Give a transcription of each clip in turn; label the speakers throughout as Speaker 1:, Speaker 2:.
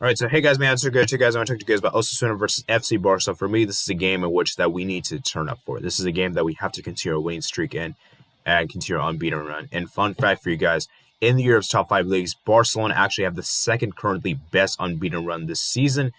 Speaker 1: All right, so hey guys, man, it's so good. Hey guys, I want to talk to you guys about Osasuna versus FC Barcelona. For me, this is a game in which that we need to turn up for. This is a game that we have to continue our winning streak in and continue our unbeaten run. And fun fact for you guys, in the Europe's top 5 leagues, Barcelona actually have the second currently best unbeaten run this season,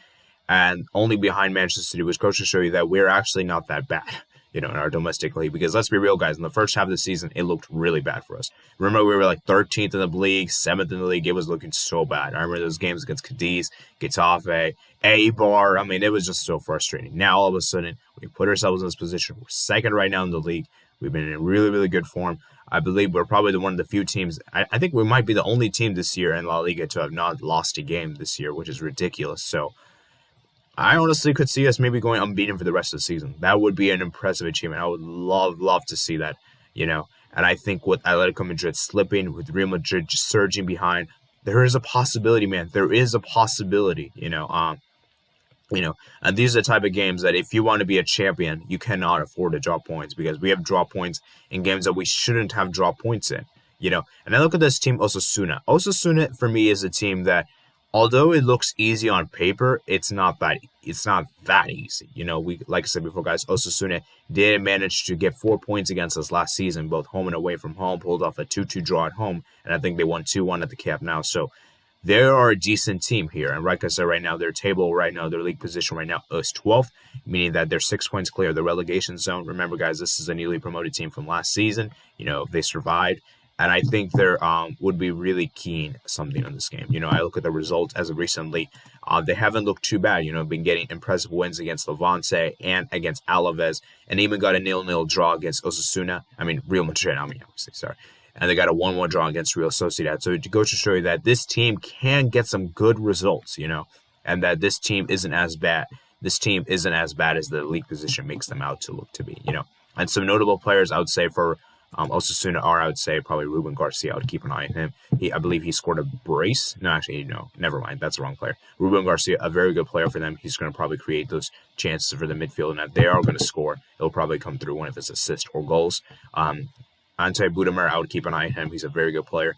Speaker 1: and only behind Manchester City, which goes to show you that we're actually not that bad, in our domestic league. Because let's be real, guys, in the first half of the season, it looked really bad for us. Remember, we were like 13th in the league, 7th in the league. It was looking so bad. I remember those games against Cadiz, Getafe, Eibar. I mean, it was just so frustrating. Now, all of a sudden, we put ourselves in this position. We're second right now in the league. We've been in really, really good form. I believe we're probably one of the few teams. I think we might be the only team this year in La Liga to have not lost a game this year, which is ridiculous. So, I honestly could see us maybe going unbeaten for the rest of the season. That would be an impressive achievement. I would love to see that, And I think with Atletico Madrid slipping, with Real Madrid just surging behind, there is a possibility, man. There is a possibility, And these are the type of games that if you want to be a champion, you cannot afford to drop points because we have drop points in games that we shouldn't have drop points in, And I look at this team, Osasuna. Osasuna, for me, is a team that, although it looks easy on paper, it's not that easy. We, like I said before, guys, Osasuna did manage to get 4 points against us last season, both home and away from home, pulled off a 2-2 draw at home, and I think they won 2-1 at the Camp Nou. So they are a decent team here. And like I said, right now, their table right now, their league position right now is 12th, meaning that they're 6 points clear of the relegation zone. Remember, guys, this is a newly promoted team from last season. If they survived. And I think there would be really keen something on this game. I look at the results as of recently. They haven't looked too bad. Been getting impressive wins against Levante and against Alaves, and even got a 0-0 draw against Osasuna. Real Madrid, obviously, sorry. And they got a 1-1 draw against Real Sociedad. So it goes to show you that this team can get some good results, and that this team isn't as bad. This team isn't as bad as the league position makes them out to look to be, And some notable players, I would say, for Osasuna are, I would say, probably Ruben Garcia. I would keep an eye on him. I believe he scored a brace. No, actually, no, never mind. That's the wrong player. Ruben Garcia, a very good player for them. He's going to probably create those chances for the midfield. And if they are going to score, it'll probably come through one of his assists or goals. Ante Budimir, I would keep an eye on him. He's a very good player.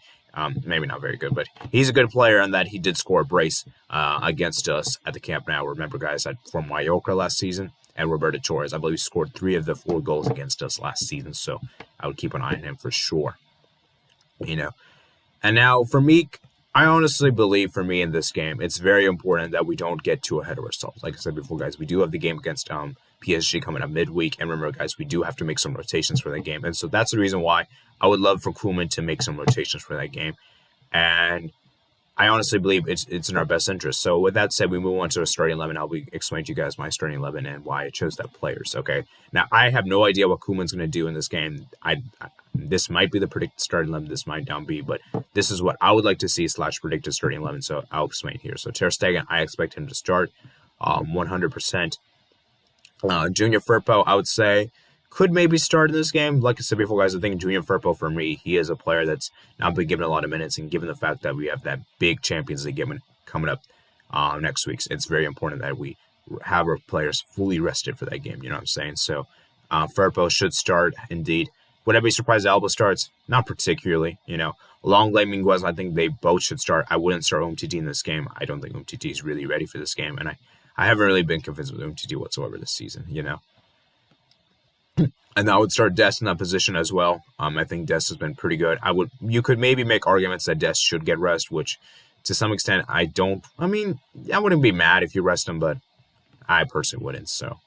Speaker 1: Maybe not very good, but he's a good player in that he did score a brace against us at the Camp Nou. Remember, guys, from Mallorca last season. And Roberto Torres, I believe, scored 3 of the 4 goals against us last season. So I would keep an eye on him for sure. And now for me, I honestly believe for me in this game, it's very important that we don't get too ahead of ourselves. Like I said before, guys, we do have the game against PSG coming up midweek. And remember, guys, we do have to make some rotations for that game. And so that's the reason why I would love for Koeman to make some rotations for that game. And I honestly believe it's in our best interest. So with that said, we move on to a starting 11. I'll be explaining to you guys my starting 11 and why I chose that players. Okay. Now I have no idea what Koeman's going to do in this game. This might be the predicted starting 11. This might not be, but this is what I would like to see / predicted starting 11. So I'll explain here. So ter-stegen, I expect him to start 100%. Junior Firpo, I would say, could maybe start in this game. Like I said before, guys, I think Junior Firpo, for me, he is a player that's not been given a lot of minutes. And given the fact that we have that big Champions League game coming up next week, it's very important that we have our players fully rested for that game. You know what I'm saying? So Firpo should start, indeed. Would I be surprised if Alba starts? Not particularly. Longley, Minguez, I think they both should start. I wouldn't start Umtiti in this game. I don't think Umtiti is really ready for this game. And I haven't really been convinced with Umtiti whatsoever this season, And I would start Dest in that position as well. I think Dest has been pretty good. You could maybe make arguments that Dest should get rest, which to some extent I wouldn't be mad if you rest him, but I personally wouldn't. So,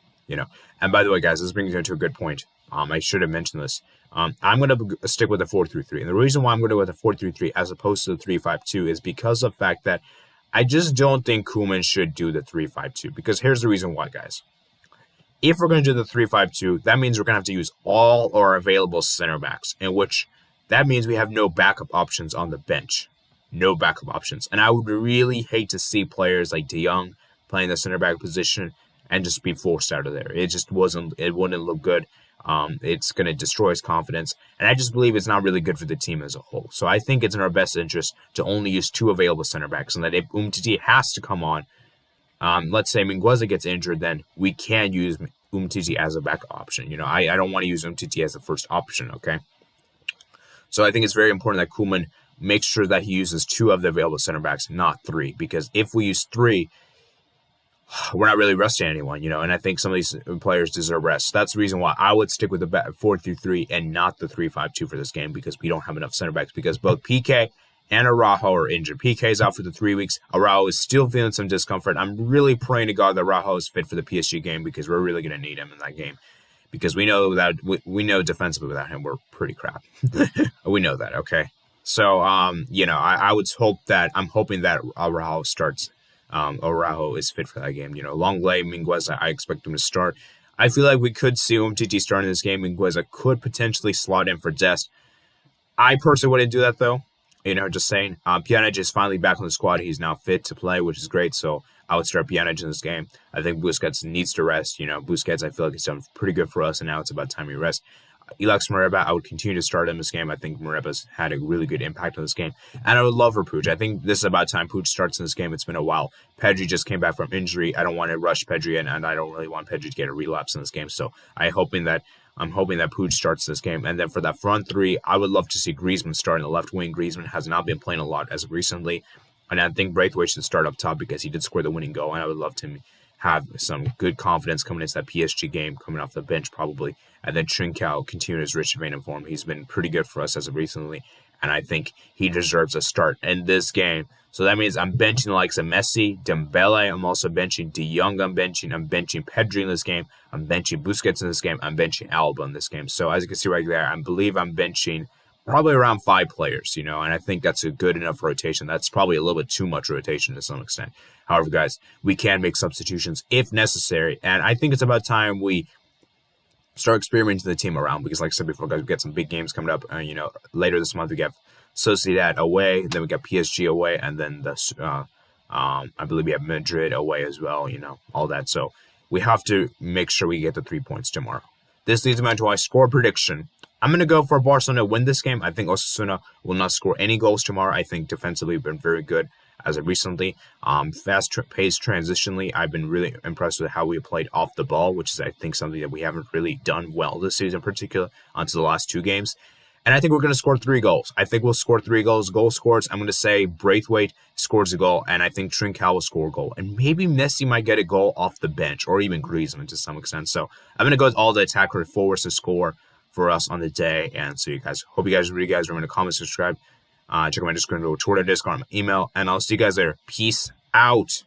Speaker 1: And by the way, guys, this brings me to a good point. I should have mentioned this. I'm going to stick with the 4-3-3. And the reason why I'm going to go with the 4-3-3 as opposed to the 3-5-2 is because of the fact that I just don't think Koeman should do the 3-5-2. Because here's the reason why, guys. If we're going to do the 3-5-2, that means we're going to have to use all our available center backs, in which that means we have no backup options on the bench. No backup options. And I would really hate to see players like De Jong playing the center back position and just be forced out of there. It wouldn't look good. It's going to destroy his confidence. And I just believe it's not really good for the team as a whole. So I think it's in our best interest to only use 2 available center backs, and that if Umtiti has to come on, let's say Mingueza gets injured, then we can use Umtiti as a backup option. I don't want to use Umtiti as the first option, okay? So I think it's very important that Koeman make sure that he uses 2 of the available center backs, not 3. Because if we use 3, we're not really resting anyone, and I think some of these players deserve rest. That's the reason why I would stick with the 4-3-3 and not the 3-5-2 for this game, because we don't have enough center backs, because both PK and Araujo are injured. PK is out for the 3 weeks. Araujo is still feeling some discomfort. I'm really praying to God that Araujo is fit for the PSG game, because we're really going to need him in that game, because we know that we know defensively without him we're pretty crap. We know that, okay? So, I would hope that I'm hoping that Araujo starts. Araujo is fit for that game. Longley, Mingueza, I expect them to start. I feel like we could see Umtiti start in this game. Mingueza could potentially slot in for Dest. I personally wouldn't do that, though. Just saying. Pjanic is finally back on the squad. He's now fit to play, which is great. So I would start Pjanic in this game. I think Busquets needs to rest. Busquets, I feel like he's done pretty good for us, and now it's about time he rests. Alex Moriba, I would continue to start in this game. I think Moriba's had a really good impact on this game. And I would love for Puig. I think this is about time Puig starts in this game. It's been a while. Pedri just came back from injury. I don't want to rush Pedri, and I don't really want Pedri to get a relapse in this game. So I'm hoping that Puig starts this game. And then for that front 3, I would love to see Griezmann start in the left wing. Griezmann has not been playing a lot as of recently. And I think Braithwaite should start up top, because he did score the winning goal. And I would love to have some good confidence coming into that PSG game, coming off the bench probably. And then Trincao continue his rich vein of form. He's been pretty good for us as of recently, and I think he deserves a start in this game. So that means I'm benching the likes of Messi, Dembele. I'm also benching De Jong. I'm benching Pedri in this game. I'm benching Busquets in this game. I'm benching Alba in this game. So as you can see right there, I believe I'm benching probably around 5 players, and I think that's a good enough rotation. That's probably a little bit too much rotation to some extent. However, guys, we can make substitutions if necessary, and I think it's about time we start experimenting the team around, because like I said before, guys, we got some big games coming up. Later this month we got Sociedad away, then we got PSG away, and then I believe we have Madrid away as well. All that. So we have to make sure we get the 3 points tomorrow. This leads me to my score prediction. I'm going to go for Barcelona to win this game. I think Osasuna will not score any goals tomorrow. I think defensively we've been very good as of recently. Fast-paced transitionally, I've been really impressed with how we played off the ball, which is, I think, something that we haven't really done well this season in particular until the last 2 games. And I think we're going to score 3 goals. I think we'll score 3 goals. Goal scores, I'm going to say Braithwaite scores a goal, and I think Trincao will score a goal. And maybe Messi might get a goal off the bench, or even Griezmann to some extent. So I'm going to go with all the attacker forwards to score for us on the day. And so hope you guys remember to comment, subscribe, check out my Discord, Twitter, Discord, my email, and I'll see you guys later. Peace out.